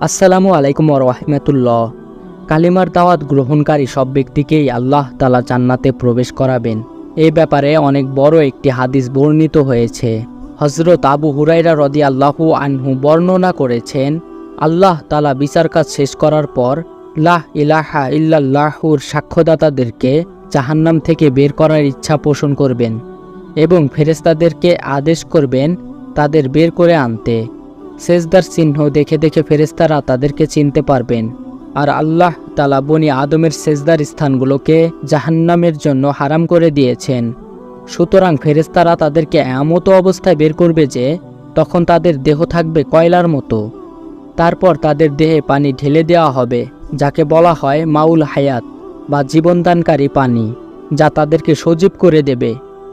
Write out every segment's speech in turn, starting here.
আসসালামু আলাইকুম ওয়া রাহমাতুল্লাহ। কালিমার দাওয়াত গ্রহণকারী সব ব্যক্তিকেই আল্লাহ তাআলা জান্নাতে প্রবেশ করাবেন। এই ব্যাপারে অনেক বড় একটি হাদিস বর্ণিত হয়েছে। হযরত আবু হুরায়রা রাদিয়াল্লাহু আনহু বর্ণনা করেছেন, আল্লাহ তাআলা বিচার কাজ শেষ করার পর লা ইলাহা ইল্লাল্লাহুর সাক্ষ্যদাতাদেরকে জাহান্নাম থেকে বের করার ইচ্ছা পোষণ করবেন এবং ফেরেশতাদেরকে আদেশ করবেন তাদের বের করে আনতে। সেজদার চিহ্ন দেখে দেখে ফেরেশতারা তাদেরকে চিনতে পারবেন। আর আল্লাহ তাআলা বনি আদমের সেজদার স্থানগুলোকে জাহান্নামের জন্য হারাম করে দিয়েছেন। সুতরাং ফেরেশতারা তাদেরকে এমতো অবস্থায় বের করবে যে তখন তাদের দেহ থাকবে কয়লার মতো। তারপর তাদের দেহে পানি ঢেলে দেওয়া হবে, যাকে বলা হয় মাউল হায়াত বা জীবনদানকারী পানি, যা তাদেরকে সজীব করে দেবে।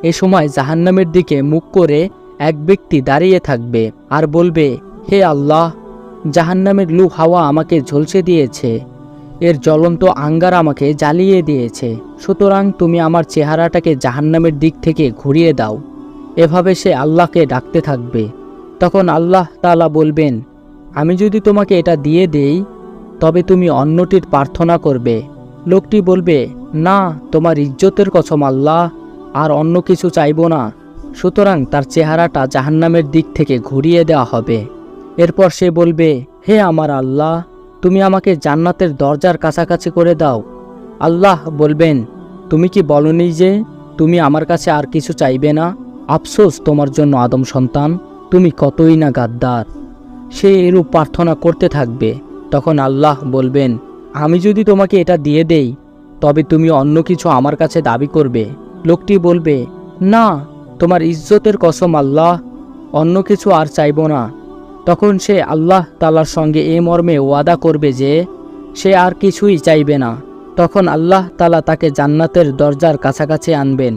এ সময় জাহান্নামের দিকে মুখ করে এক ব্যক্তি দাঁড়িয়ে থাকবে আর বলবে, হে আল্লাহ, জাহান্নামের লু হাওয়া আমাকে ঝলসে দিয়েছে, এর জ্বলন্ত আঙ্গার আমাকে জ্বালিয়ে দিয়েছে, সুতরাং তুমি আমার চেহারাটাকে জাহান্নামের দিক থেকে ঘুরিয়ে দাও। এভাবে সে আল্লাহকে ডাকতে থাকবে। তখন আল্লাহ তাআলা বলবেন, আমি যদি তোমাকে এটা দিয়ে দেই তবে তুমি অন্যটির প্রার্থনা করবে। লোকটি বলবে, না, তোমার ইজ্জতের কসম আল্লাহ, আর অন্য কিছু চাইব না। সুতরাং তার চেহারাটা জাহান্নামের দিক থেকে ঘুরিয়ে দেওয়া হবে। এরপর সে বলবে, হে আমার আল্লাহ, তুমি আমাকে জান্নাতের দরজার কাছাকাছি করে দাও। আল্লাহ বলবেন, তুমি কি বলনি যে তুমি আমার কাছে আর কিছু চাইবে না? আফসোস তোমার জন্য আদম সন্তান, তুমি কতই না গাদ্দার। সে এরূপ প্রার্থনা করতে থাকবে। তখন আল্লাহ বলবেন, আমি যদি তোমাকে এটা দিয়ে দেই তবে তুমি অন্য কিছু আমার কাছে দাবি করবে। লোকটি বলবে, না, তোমার ইজ্জতের কসম আল্লাহ, অন্য কিছু আর চাইব না। তখন সে আল্লাহ তাআলার সঙ্গে এ মর্মে ওয়াদা করবে যে সে আর কিছুই চাইবে না। তখন আল্লাহ তাআলা তাকে জান্নাতের দরজার কাছাকাছি আনবেন।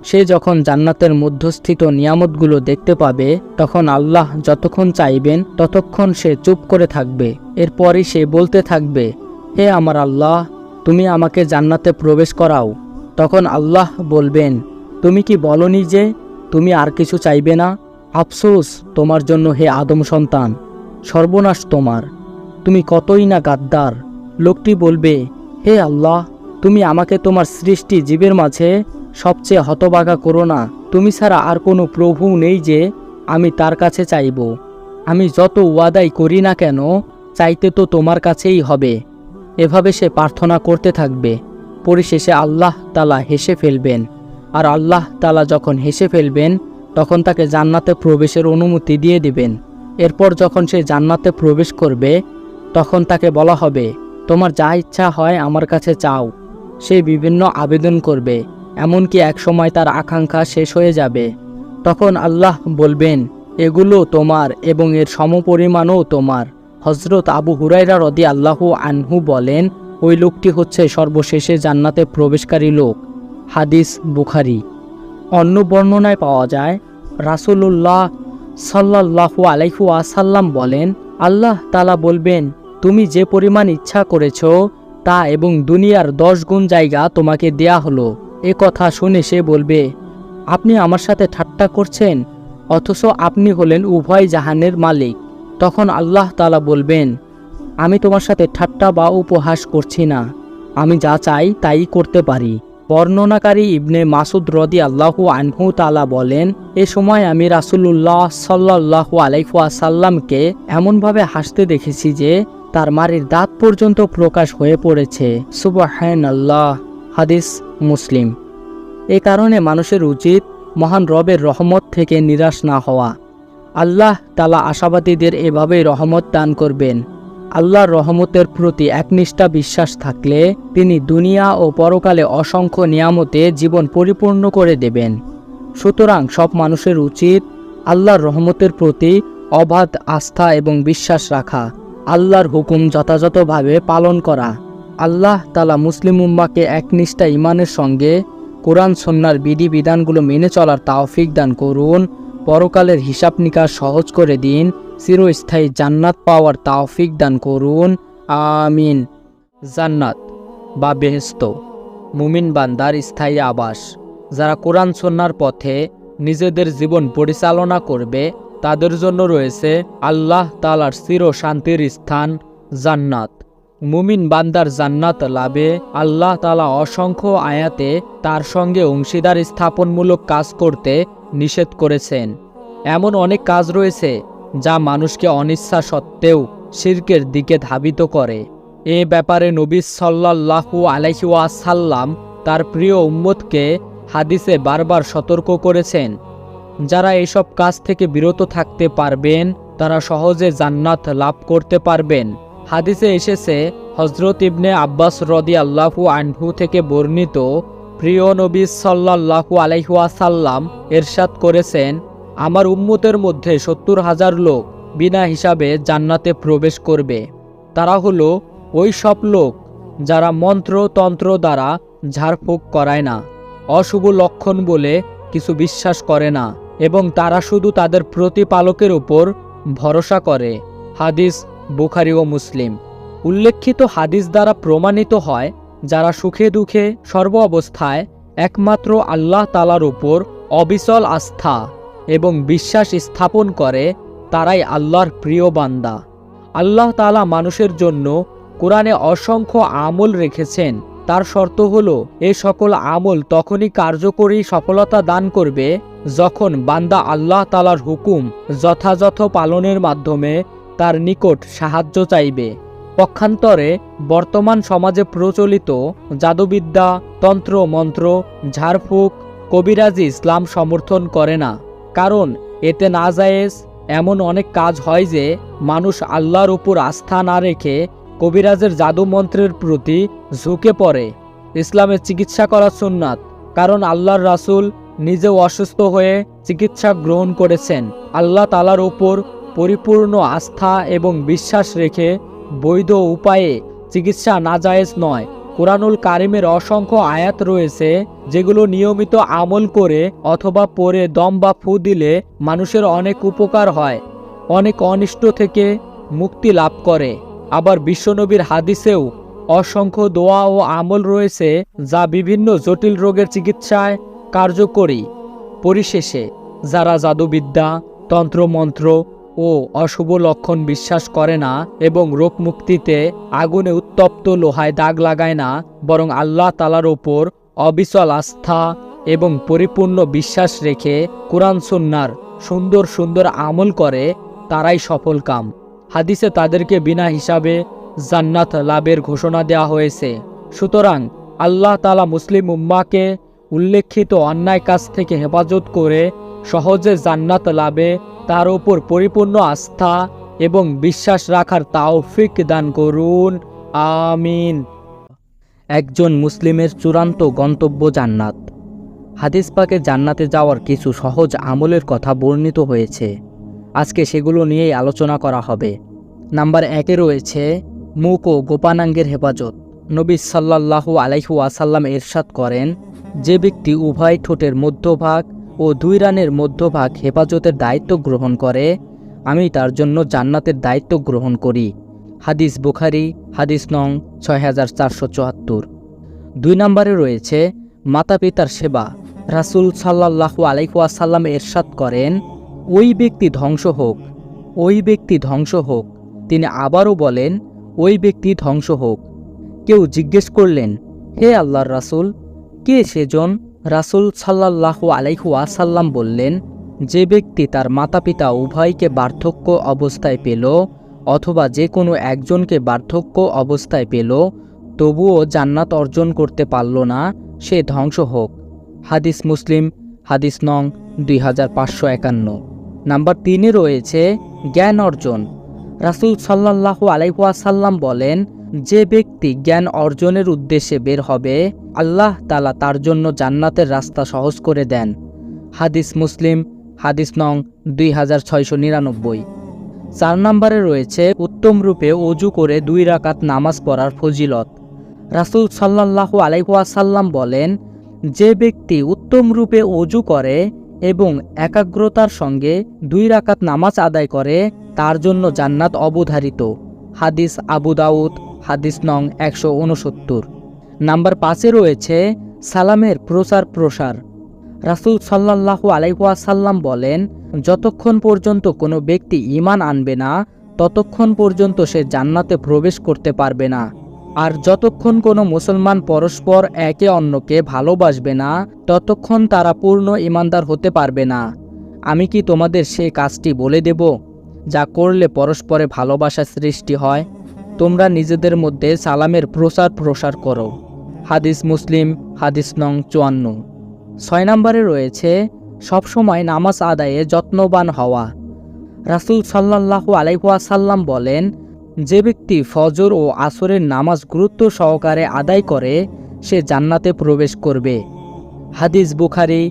সে যখন জান্নাতের মধ্যস্থিত নিয়ামতগুলো দেখতে পাবে তখন আল্লাহ যতক্ষণ চাইবেন ততক্ষণ সে চুপ করে থাকবে। এরপরই সে বলতে থাকবে, হে আমার আল্লাহ, তুমি আমাকে জান্নাতে প্রবেশ করাও। তখন আল্লাহ বলবেন, তুমি কি বলনি যে তুমি আর কিছু চাইবে না? আফসোস তোমার জন্য হে আদম সন্তান, সর্বনাশ তোমার, তুমি কতই না গাদ্দার। লোকটি বলবে, হে আল্লাহ, তুমি আমাকে তোমার সৃষ্টি জীবের মাঝে সবচেয়ে হতভাগা করো না। তুমি ছাড়া আর কোনো প্রভু নেই যে আমি তার কাছে চাইব। আমি যত ওয়াদাই করি না কেন, চাইতে তো তোমার কাছেই হবে। এভাবে সে প্রার্থনা করতে থাকবে। পরিশেষে আল্লাহ তাআলা হেসে ফেলবেন। আর আল্লাহ তাআলা যখন হেসে ফেলবেন তখন তাকে জান্নাতে প্রবেশের অনুমতি দিয়ে দিবেন। এরপর যখন সে জান্নাতে প্রবেশ করবে তখন তাকে বলা হবে, তোমার যা ইচ্ছা হয় আমার কাছে চাও। সে বিভিন্ন আবেদন করবে, এমনকি এক সময় তার আকাঙ্ক্ষা শেষ হয়ে যাবে। তখন আল্লাহ বলবেন, এগুলো তোমার এবং এর সমপরিমাণও তোমার। হযরত আবু হুরায়রা রাদিয়াল্লাহু আনহু বলেন, ওই লোকটি হচ্ছে সর্বশেষে জান্নাতে প্রবেশকারী লোক। হাদিস বুখারী। অন্য বর্ণনায় পাওয়া যায়, রাসূলুল্লাহ সাল্লাল্লাহু আলাইহি ওয়াসাল্লাম বলেন, আল্লাহ তাআলা বলবেন, তুমি যে পরিমাণ ইচ্ছা করেছো তা এবং দুনিয়ার 10 গুণ জায়গা তোমাকে দেয়া হলো। এ কথা শুনে সে বলবে, আপনি আমার সাথে ঠাট্টা করছেন, অথচ আপনি হলেন উভয় জাহানের মালিক। তখন আল্লাহ তাআলা বলবেন, আমি তোমার সাথে ঠাট্টা বা উপহাস করছি না, আমি যা চাই তাই করতে পারি। বর্ণনাকারী ইবনে মাসুদ রাদিয়াল্লাহু আনহু তাআলা বলেন, এ সময় আমি রাসূলুল্লাহ সাল্লাল্লাহু আলাইহি ওয়াসাল্লামকে এমনভাবে হাসতে দেখেছি যে তার মাড়ির দাঁত পর্যন্ত প্রকাশ হয়ে পড়েছে। সুবহানাল্লাহ। হাদিস মুসলিম। এ কারণে মানুষের উচিত মহান রবের রহমত থেকে নিরাশ না হওয়া। আল্লাহ তাআলা আশাবাদীদের এভাবেই রহমত দান করবেন। আল্লাহর রহমতের প্রতি একনিষ্ঠ বিশ্বাস থাকলে তিনি দুনিয়া ও পরকালে অসংখ্য নিয়ামতে জীবন পরিপূর্ণ করে দেবেন। সুতরাং সব মানুষের উচিত আল্লাহর রহমতের প্রতি অবাধ আস্থা এবং বিশ্বাস রাখা, আল্লাহর হুকুম যথাযথভাবে পালন করা। আল্লাহ তাআলা মুসলিম উম্মাহকে একনিষ্ঠ ঈমানের সঙ্গে কোরআন সুন্নাহর বিধিবিধানগুলো মেনে চলার তৌফিক দান করুন। পরকালের হিসাব নিকাশ সহজ করে দিন। চিরস্থায়ী জান্নাত পাওয়ার তৌফিক দান করুন। আমিন। জান্নাত বা বেহেশত মুমিন বান্দার স্থায়ী আবাস। যারা কোরআন সুন্নাহর পথে নিজেদের জীবন পরিচালনা করবে তাদের জন্য রয়েছে আল্লাহ তাআলার চির শান্তির স্থান জান্নাত। মুমিন বান্দার জান্নাত লাভে আল্লাহ তাআলা অসংখ্য আয়াতে তার সঙ্গে অংশীদার স্থাপনমূলক কাজ করতে নিষেধ করেছেন। এমন অনেক কাজ রয়েছে যা মানুষকে অনিচ্ছা সত্ত্বেও শিরকের দিকে ধাবিত করে। এ ব্যাপারে নবী সাল্লাল্লাহু আলাইহি ওয়াসাল্লাম তার প্রিয় উম্মতকে হাদিসে বারবার সতর্ক করেছেন। যারা এসব কাজ থেকে বিরত থাকতে পারবেন তারা সহজে জান্নাত লাভ করতে পারবেন। হাদিসে এসেছে, হযরত ইবনে আব্বাস রাদিয়াল্লাহু আনহু থেকে বর্ণিত, প্রিয় নবী সাল্লাল্লাহু আলাইহি ওয়াসাল্লাম ইরশাদ করেছেন, আমার উম্মতের মধ্যে ৭০,০০০ লোক বিনা হিসাবে জান্নাতে প্রবেশ করবে। তারা হলো ওই সব লোক যারা মন্ত্র তন্ত্র দ্বারা ঝাড়ফুঁক করায় না, অশুভ লক্ষণ বলে কিছু বিশ্বাস করে না এবং তারা শুধু তাদের প্রতিপালকের উপর ভরসা করে। হাদিস বুখারী ও মুসলিম। উল্লেখিত হাদিস দ্বারা প্রমাণিত হয়, যারা সুখে দুঃখে সর্ব অবস্থায় একমাত্র আল্লাহ তাআলার উপর অবিচল আস্থা এবং বিশ্বাস স্থাপন করে তারাই আল্লাহর প্রিয় বান্দা। আল্লাহ তাআলা মানুষের জন্য কোরআনে অসংখ্য আমল রেখেছেন। তার শর্ত হলো, এ সকল আমল তখনই কার্যকরী সফলতা দান করবে যখন বান্দা আল্লাহ তাআলার হুকুম যথাযথ পালনের মাধ্যমে তার নিকট সাহায্য চাইবে। পক্ষান্তরে বর্তমান সমাজে প্রচলিত জাদুবিদ্যা, তন্ত্র মন্ত্র, ঝাড়ফুঁক, কবিরাজি ইসলাম সমর্থন করে না। কারণ এতে নাজায়েজ এমন অনেক কাজ হয় যে মানুষ আল্লাহর উপর আস্থা না রেখে কবিরাজের জাদু মন্ত্রের প্রতি ঝুঁকে পড়ে। ইসলামে চিকিৎসা করা সুন্নাত, কারণ আল্লাহর রাসূল নিজেও অসুস্থ হয়ে চিকিৎসা গ্রহণ করেছেন। আল্লাহ তাআলার উপর পরিপূর্ণ আস্থা এবং বিশ্বাস রেখে বৈধ উপায়ে চিকিৎসা নাজায়েজ নয়। কুরআনুল কারিমের অসংখ্য আয়াত রয়েছে যেগুলো নিয়মিত আমল করে অথবা পড়ে দম বা ফু দিলে মানুষের অনেক উপকার হয়, অনেক অনিষ্ট থেকে মুক্তি লাভ করে। আবার বিশ্বনবীর হাদিসেও অসংখ্য দোয়া ও আমল রয়েছে যা বিভিন্ন জটিল রোগের চিকিৎসায় কার্যকরী। পরিশেষে যারা জাদুবিদ্যা, তন্ত্রমন্ত্র ও অশুভ লক্ষণ বিশ্বাস করে না এবং রোগ মুক্তিতে আগুনে উত্তপ্ত লোহায় দাগ লাগায় না, বরং আল্লাহ তাআলার ওপর অবিচল আস্থা এবং পরিপূর্ণ বিশ্বাস রেখে কুরআন সুন্নাহর সুন্দর সুন্দর আমল করে, তারাই সফলকাম। হাদিসে তাদেরকে বিনা হিসাবে জান্নাত লাভের ঘোষণা দেওয়া হয়েছে। সুতরাং আল্লাহ তাআলা মুসলিম উম্মাহকে উল্লেখিত অন্যায় কাজ থেকে হেফাজত করে সহজে জান্নাত লাভে তার উপর পরিপূর্ণ আস্থা এবং বিশ্বাস রাখার তাওফিক দান করুন। আমিন। একজন মুসলিমের চূড়ান্ত গন্তব্য জান্নাত। হাদিস পাকে জান্নাতে যাওয়ার কিছু সহজ আমলের কথা বর্ণিত হয়েছে। আজকে সেগুলো নিয়েই আলোচনা করা হবে। নাম্বার 1-এ রয়েছে মুখ ও গোপানাঙ্গের হেফাজত। নবী সাল্লাল্লাহু আলাইহি ওয়াসাল্লাম ইরশাদ করেন, যে ব্যক্তি উভয় ঠোঁটের মধ্যভাগ ও 2 রানের মধ্যভাগ হেফাজতের দায়িত্ব গ্রহণ করে, আমি তার জন্য জান্নাতের দায়িত্ব গ্রহণ করি। হাদিস বুখারী, হাদিস নং 6474। 2 নম্বরে রয়েছে মাতা পিতার সেবা। রাসূল সাল্লাল্লাহু আলাইহি ওয়াসাল্লাম ইরশাদ করেন, ওই ব্যক্তি ধ্বংস হোক, ওই ব্যক্তি ধ্বংস হোক। তিনি আবারও বলেন, ওই ব্যক্তি ধ্বংস হোক। কেউ জিজ্ঞেস করলেন, হে আল্লাহর রাসূল, কে সেজন? রাসূল সাল্লাল্লাহু আলাইহি ওয়াসাল্লাম বললেন, যে ব্যক্তি তার মাতা পিতা উভয়কে বার্ধক্য অবস্থায় পেল অথবা যে কোনো একজনকে বার্ধক্য অবস্থায় পেল তবুও জান্নাত অর্জন করতে পারল না, সে ধ্বংস হোক। হাদিস মুসলিম, হাদিস নং 2551। নাম্বার 3-এ রয়েছে জ্ঞান অর্জন। রাসূল সাল্লাল্লাহু আলাইহি ওয়াসাল্লাম বলেন, যে ব্যক্তি জ্ঞান অর্জনের উদ্দেশ্যে বের হবে, আল্লাহ তাআলা তার জন্য জান্নাতের রাস্তা সহজ করে দেন। হাদিস মুসলিম, হাদিস নং 2699। 4 নম্বরে রয়েছে উত্তম রূপে ওযু করে 2 রাকাত নামাজ পড়ার ফজিলত। রাসূল সাল্লাল্লাহু আলাইহি ওয়াসাল্লাম বলেন, যে ব্যক্তি উত্তম রূপে ওযু করে এবং একাগ্রতার সঙ্গে 2 রাকাত নামাজ আদায় করে, তার জন্য জান্নাত অবধারিত। হাদিস আবু দাউদ, হাদিস নং 169। নাম্বার 5-এ রয়েছে সালামের প্রচার প্রসার। রাসূল সাল্লাল্লাহু আলাইহি ওয়াসাল্লাম বলেন, যতক্ষণ পর্যন্ত কোনো ব্যক্তি ঈমান আনবে না, ততক্ষণ পর্যন্ত সে জান্নাতে প্রবেশ করতে পারবে না। আর যতক্ষণ কোনো মুসলমান পরস্পর একে অন্যকে ভালোবাসবে না, ততক্ষণ তারা পূর্ণ ঈমানদার হতে পারবে না। আমি কি তোমাদের সেই কাজটি বলে দেব যা করলে পরস্পরে ভালোবাসা সৃষ্টি হয়? তোমরা নিজেদের মধ্যে সালামের প্রসার করো। হাদিস মুসলিম, হাদিস নং 54। 6 নম্বরে রয়েছে সবসময় নামাজ আদায়ে যত্নবান হওয়া। রাসূল সাল্লাল্লাহু আলাইহি ওয়াসাল্লাম বলেন, যে ব্যক্তি ফজর ও আসরের নামাজ গুরুত্ব সহকারে আদায় করে সে জান্নাতে প্রবেশ করবে। হাদিস বুখারী,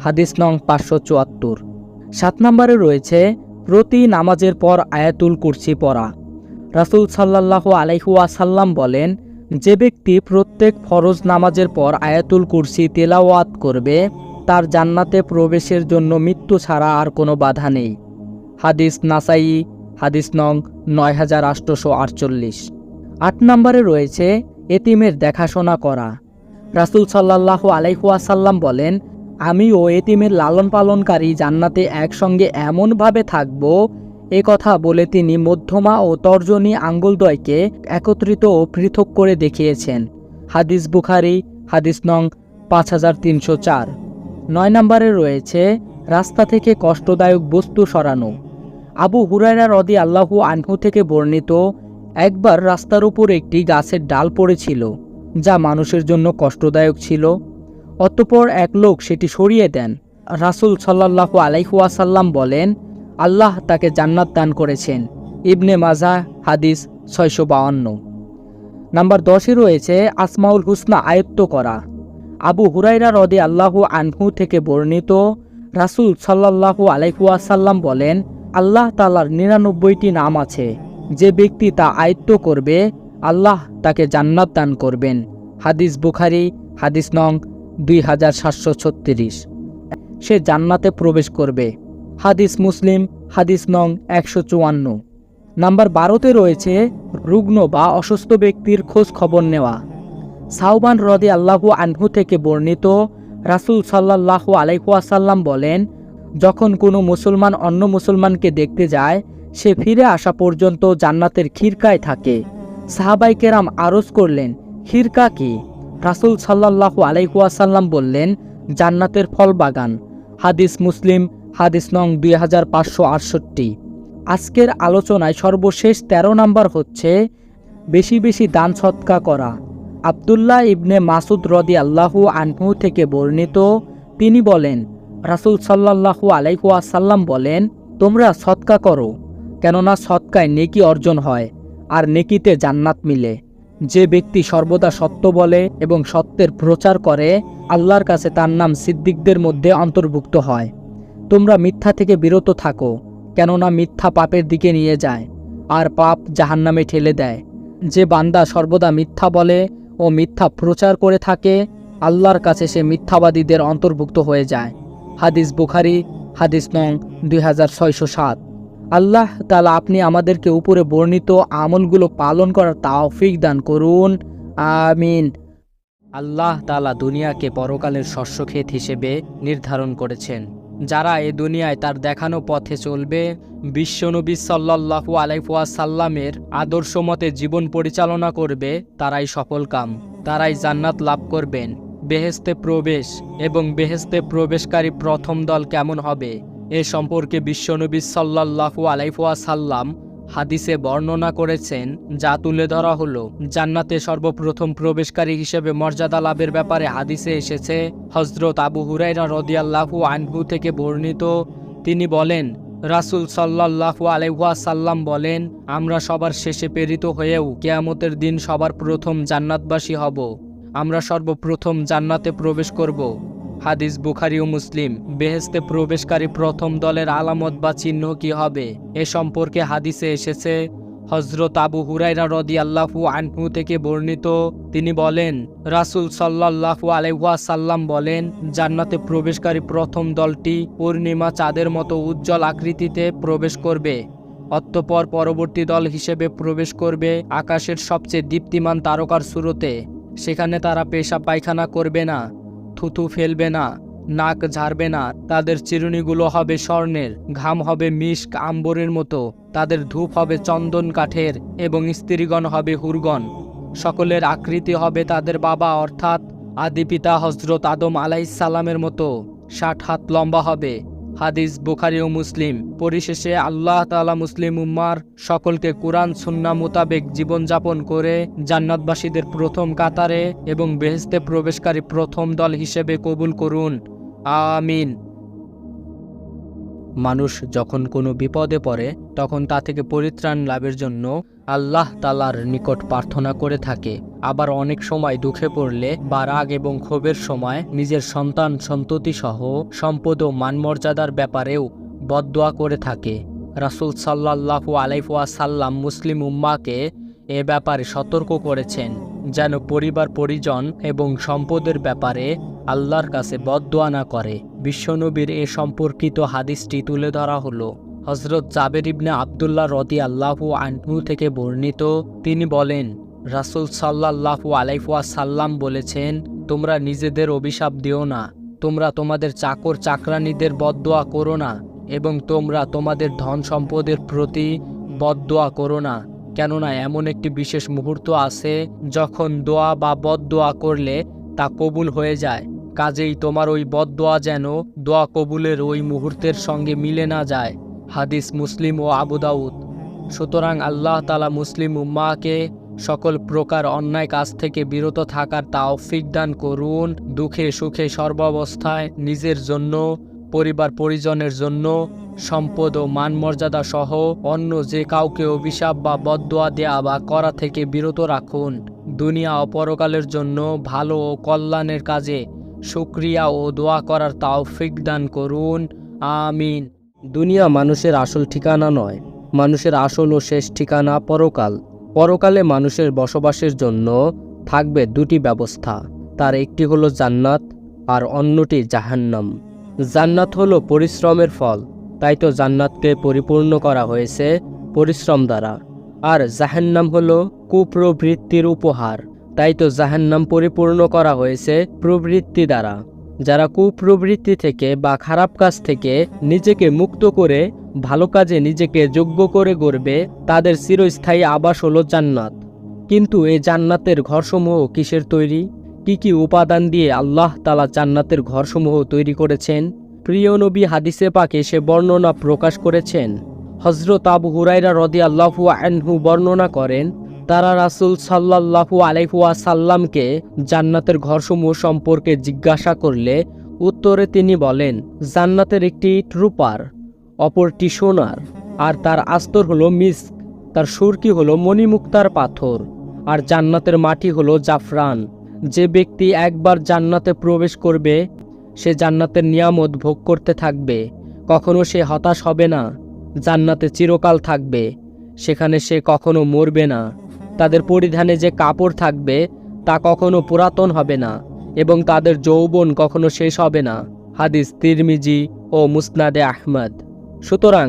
হাদিস নং 574। 7 নম্বরে রয়েছে প্রতি নামাজের পর আয়াতুল কুরসি পড়া। রাসূল সাল্লাল্লাহু আলাইহি ওয়াসাল্লাম বলেন, যে ব্যক্তি প্রত্যেক ফরজ নামাজের পর আয়াতুল কুরসি তেলাওয়াত করবে তার জান্নাতে প্রবেশের জন্য মৃত্যু ছাড়া আর কোনো বাধা নেই। হাদিস নাসাই, হাদিস নং 9848। 8 নম্বরে রয়েছে এতিমের দেখাশোনা করা। রাসূল সাল্লাল্লাহু আলাইহি ওয়াসাল্লাম বলেন, আমি ও এতিমের লালন পালনকারী জান্নাতে একসঙ্গে এমনভাবে থাকব। এ কথা বলে তিনি মধ্যমা ও তর্জনী আঙ্গুলদ্বয়কে একত্রিত ও পৃথক করে দেখিয়েছেন। হাদিস বুখারী, হাদিস নং 5304। 9 নম্বরে রয়েছে রাস্তা থেকে কষ্টদায়ক বস্তু সরানো। আবু হুরায়রা রাদিয়াল্লাহু আনহু থেকে বর্ণিত, একবার রাস্তার উপর একটি গাছের ডাল পড়েছিল যা মানুষের জন্য কষ্টদায়ক ছিল। অতঃপর এক লোক সেটি সরিয়ে দেন। রাসূল সাল্লাল্লাহু আলাইহি ওয়াসাল্লাম বলেন, আল্লাহ তাকে জান্নাত দান করেছেন। ইবনে মাজাহ, হাদিস 652। নাম্বার 10-এ রয়েছে আসমাউল হুসনা আয়ত্ত করা। আবু হুরায়রা রাদিয়াল্লাহু আনহু থেকে বর্ণিত, রাসূল সাল্লাল্লাহু আলাইহি ওয়াসাল্লাম বলেন, আল্লাহ তাআলার 99টি নাম আছে, যে ব্যক্তি তা আয়ত্ত করবে আল্লাহ তাকে জান্নাত দান করবেন। হাদিস বুখারী, হাদিস নং 2736। সে জান্নাতে প্রবেশ করবে। হাদিস মুসলিম, হাদিস নং 154। নাম্বার 12-তে রয়েছে রুগ্ন বা অসুস্থ ব্যক্তির খোঁজ খবর নেওয়া। সাওবান রাদিয়াল্লাহু আনহু থেকে বর্ণিত, রাসূল সাল্লাল্লাহু আলাইহি ওয়াসাল্লাম বলেন, যখন কোনো মুসলমান অন্য মুসলমানকে দেখতে যায় সে ফিরে আসা পর্যন্ত জান্নাতের খিরকায় থাকে। সাহাবায়ে কেরাম আরজ করলেন, খিরকা কি? রাসূল সাল্লাল্লাহু আলাইহি ওয়াসাল্লাম বললেন, জান্নাতের ফল বাগান। হাদিস মুসলিম, হাদিস নং 2568। আজকের আলোচনায় সর্বশেষ 13 নম্বর হচ্ছে বেশি বেশি দান সৎকা করা। আব্দুল্লাহ ইবনে মাসুদ রাদিয়াল্লাহু আনহু থেকে বর্ণিত, তিনি বলেন, রাসূল সাল্লাল্লাহু আলাইহি ওয়াসাল্লাম বলেন, তোমরা সৎকা করো, কেননা সৎকায় নেকি অর্জন হয় আর নেকিতে জান্নাত মিলে। যে ব্যক্তি সর্বদা সত্য বলে এবং সত্যের প্রচার করে আল্লাহর কাছে তার নাম সিদ্দিকদের মধ্যে অন্তর্ভুক্ত হয়। তোমরা মিথ্যা থেকে বিরত থাকো, কেননা মিথ্যা পাপের দিকে নিয়ে যায় আর পাপ জাহান্নামে ঠেলে দেয়। যে বান্দা সর্বদা মিথ্যা বলে ও মিথ্যা প্রচার করে থাকে আল্লাহর কাছে সে মিথ্যাবাদীদের অন্তর্ভুক্ত হয়ে যায়। হাদিস বুখারী, হাদিস নং 2607। আল্লাহ তাআলা আপনি আমাদেরকে উপরে বর্ণিত আমলগুলো পালন করার তৌফিক দান করুন, আমিন। আল্লাহ তাআলা দুনিয়াকে পরকালের শস্যক্ষেত হিসেবে নির্ধারণ করেছেন। যারা এ দুনিয়ায় তার দেখানো পথে চলবে, বিশ্বনবী সাল্লাল্লাহু আলাইহি ওয়াসাল্লামের আদর্শ মতে জীবন পরিচালনা করবে, তারাই সফলকাম, তারাই জান্নাত লাভ করবেন। বেহেশতে প্রবেশ এবং বেহেশতে প্রবেশকারী প্রথম দল কেমন হবে এ সম্পর্কে বিশ্বনবী সাল্লাল্লাহু আলাইহি ওয়াসাল্লাম হাদিসে বর্ণনা করেছেন, যা তুলে ধরা হলো। জান্নাতে সর্বপ্রথম প্রবেশকারী হিসেবে মর্যাদা লাভের ব্যাপারে হাদিসে এসেছে। হযরত আবু হুরায়রা রাদিয়াল্লাহু আনহু থেকে বর্ণিত, তিনি বলেন, রাসূল সাল্লাল্লাহু আলাইহি ওয়াসাল্লাম বলেন, আমরা সবার শেষে প্রেরিত হয়েও কিয়ামতের দিন সবার প্রথম জান্নাতবাসী হব। আমরা সর্বপ্রথম জান্নাতে প্রবেশ করব। হাদিস বুখারী ও মুসলিম। বেহেশতে প্রবেশকারী প্রথম দলের আলামত বা চিহ্ন কি হবে এ সম্পর্কে হাদিসে এসেছে। হযরত আবু হুরায়রা রাদিয়াল্লাহু আনহু থেকে বর্ণিত, তিনি বলেন, রাসূল সাল্লাল্লাহু আলাইহি ওয়াসাল্লাম বলেন, জান্নাতে প্রবেশকারী প্রথম দলটি পূর্ণিমা চাঁদের মতো উজ্জ্বল আকৃতিতে প্রবেশ করবে। অতঃপর পরবর্তী দল হিসেবে প্রবেশ করবে আকাশের সবচেয়ে দীপ্তিমান তারকার সুরতে। সেখানে তারা পেশাব পায়খানা করবে না, থুথু ফেলবে না নাক ঝাড়বে না, তাদের চিরুনিগুলো হবে স্বর্ণের, ঘাম হবে মিশক আম্বরের মতো, তাদের ধূপ হবে চন্দন কাঠের এবং স্ত্রীগণ হবে হুরগণ। সকলের আকৃতি হবে তাদের বাবা অর্থাৎ আদি পিতা হজরত আদম আলাইহিসসালামের মতো, 60 হাত লম্বা হবে। হাদিস বুখারী ও মুসলিম। পরিশেষে আল্লাহ তাআলা মুসলিম উম্মার সকলকে কুরআন সুন্নাহ মোতাবেক জীবনযাপন করে জান্নাতবাসীদের প্রথম কাতারে এবং বেহেশতে প্রবেশকারী প্রথম দল হিসেবে কবুল করুন, আমিন। মানুষ যখন কোনো বিপদে পড়ে তখন তা থেকে পরিত্রাণ লাভের জন্য আল্লাহ তাআলার নিকট প্রার্থনা করে থাকে। আবার অনেক সময় দুঃখে পড়লে বা রাগ এবং ক্ষোভের সময় নিজের সন্তান সন্ততি সহ সম্পদ ও মানমর্যাদার ব্যাপারেও বদদোয়া করে থাকে। রাসূল সাল্লাল্লাহু আলাইহি ওয়াসাল্লাম মুসলিম উম্মাহকে এ ব্যাপারে সতর্ক করেছেন যেন পরিবার পরিজন এবং সম্পদের ব্যাপারে আল্লাহর কাছে বদদোয়া না করে। বিশ্বনবীর এ সম্পর্কিত হাদিসটি তুলে ধরা হলো হযরত জাবের ইবনে আব্দুল্লাহ রাদিয়াল্লাহু আনহু থেকে বর্ণিত। তিনি বলেন, রাসূল সাল্লাল্লাহু আলাইহি ওয়াসাল্লাম বলেছেন, তোমরা নিজেদের অভিশাপ দিও না, তোমরা তোমাদের চাকর চাকরানীদের বদদোয়া করো না এবং তোমরা তোমাদের ধন সম্পদের প্রতি বদদোয়া করো না, কেননা এমন একটি বিশেষ মুহূর্ত আছে যখন দোয়া বা বদদোয়া করলে তা কবুল হয়ে যায়। কাজেই তোমার ওই বদদোয়া যেন দোয়া কবুলের ওই মুহূর্তের সঙ্গে মিলে না যায়। হাদিস মুসলিম ও আবু দাউদ। সুতরাং আল্লাহ তাআলা মুসলিম উম্মাহকে সকল প্রকার অন্যায় কাজ থেকে বিরত থাকার তৌফিক দান করুন। দুঃখে সুখে সর্বাবস্থায় নিজের জন্য, পরিবার পরিজনের জন্য, সম্পদ ও মানমর্যাদা সহ অন্য যে কাউকে অভিশাপ বা বদদোয়া দেয়া বা করা থেকে বিরত রাখুন। দুনিয়া ও পরকালের জন্য ভালো ও কল্যাণের কাজে শুকরিয়া ও দোয়া করার তৌফিক দান করুন, আমিন। দুনিয়া মানুষের আসল ঠিকানা নয়, মানুষের আসল ও শেষ ঠিকানা পরকাল। পরকালে মানুষের বসবাসের জন্য থাকবে দুটি ব্যবস্থা, তার একটি হলো জান্নাত আর অন্যটি জাহান্নাম। জান্নাত হলো পরিশ্রমের ফল, তাই তো জান্নাতকে পরিপূর্ণ করা হয়েছে পরিশ্রম দ্বারা। আর জাহান্নাম হলো কুপ্রবৃত্তির উপহার, তাই তো জাহান্নাম পরিপূর্ণ করা হয়েছে প্রবৃত্তি দ্বারা। যারা কুপ্রবৃত্তি থেকে বা খারাপ কাজ থেকে নিজেকে মুক্ত করে ভালো কাজে নিজেকে যোগ্য করে গড়বে, তাদের চিরস্থায়ী আবাস হলো জান্নাত। কিন্তু এই জান্নাতের ঘরসমূহ কিসের তৈরি? কি কি উপাদান দিয়ে আল্লাহ তাআলা জান্নাতের ঘরসমূহ তৈরি করেছেন? প্রিয় নবী হাদিসে পাকে সে বর্ণনা প্রকাশ করেছেন। হযরত আবু হুরায়রা রাদিয়াল্লাহু আনহু বর্ণনা করেন, তারা রাসূল সাল্লাল্লাহু আলাইহি ওয়াসাল্লামকে জান্নাতের ঘরসমূহ সম্পর্কে জিজ্ঞাসা করলে উত্তরে তিনি বলেন, জান্নাতের একটি রূপার, অপরটি সোনার, আর তার আস্তর হলো মিস্ক, তার সুরকি হলো মণিমুক্তার পাথর, আর জান্নাতের মাটি হলো জাফরান। যে ব্যক্তি একবার জান্নাতে প্রবেশ করবে সে জান্নাতের নিয়ামত ভোগ করতে থাকবে, কখনো সে হতাশ হবে না। জান্নাতে চিরকাল থাকবে, সেখানে সে কখনো মরবে না। তাদের পরিধানে যে কাপড় থাকবে তা কখনো পুরাতন হবে না এবং তাদের যৌবন কখনো শেষ হবে না। হাদিস তিরমিজি ও মুসনাদে আহমদ। সুতরাং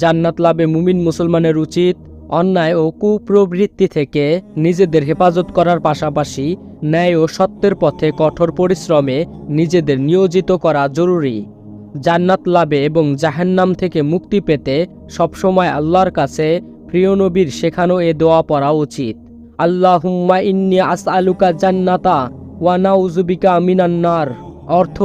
জান্নাত লাভে মুমিন মুসলমানের উচিত অন্যায় ও কুপ্রবৃত্তি থেকে নিজেদের হেফাজত করার পাশাপাশি ন্যায় ও সত্যের পথে কঠোর পরিশ্রমে নিজেদের নিয়োজিত করা জরুরি। জান্নাত লাভে এবং জাহান্নাম থেকে মুক্তি পেতে সবসময় আল্লাহর কাছে প্রিয় নবীর শেখানো এ দোয়া পড়া উচিত। আল্লাহুম্মা ইন্নী আসআলুকা জান্নাতা ওয়া নাউযু বিকা মিনান নার। অর্থ,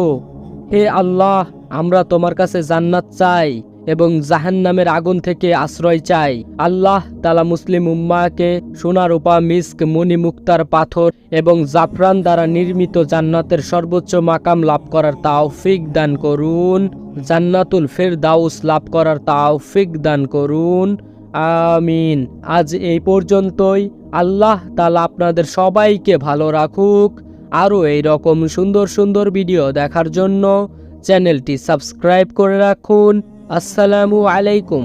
হে আল্লাহ, আমরা তোমার কাছে জান্নাত চাই এবং জাহান্নামের আগুন থেকে আশ্রয় চাই। আল্লাহ তাআলা মুসলিম উম্মাহকে সোনা রূপা মিস্ক মণিমুক্তার পাথর এবং জাফরান দ্বারা নির্মিত জান্নাতের সর্বোচ্চ মাকাম লাভ করার তৌফিক দান করুন, জান্নাতুল ফেরদাউস লাভ করার তৌফিক দান করুন, আমিন। আজ এই পর্যন্তই। আল্লাহ তাআলা আপনাদের সবাইকে ভালো রাখুক। আরও এই রকম সুন্দর সুন্দর ভিডিও দেখার জন্য চ্যানেলটি সাবস্ক্রাইব করে রাখুন। আসসালামু আলাইকুম।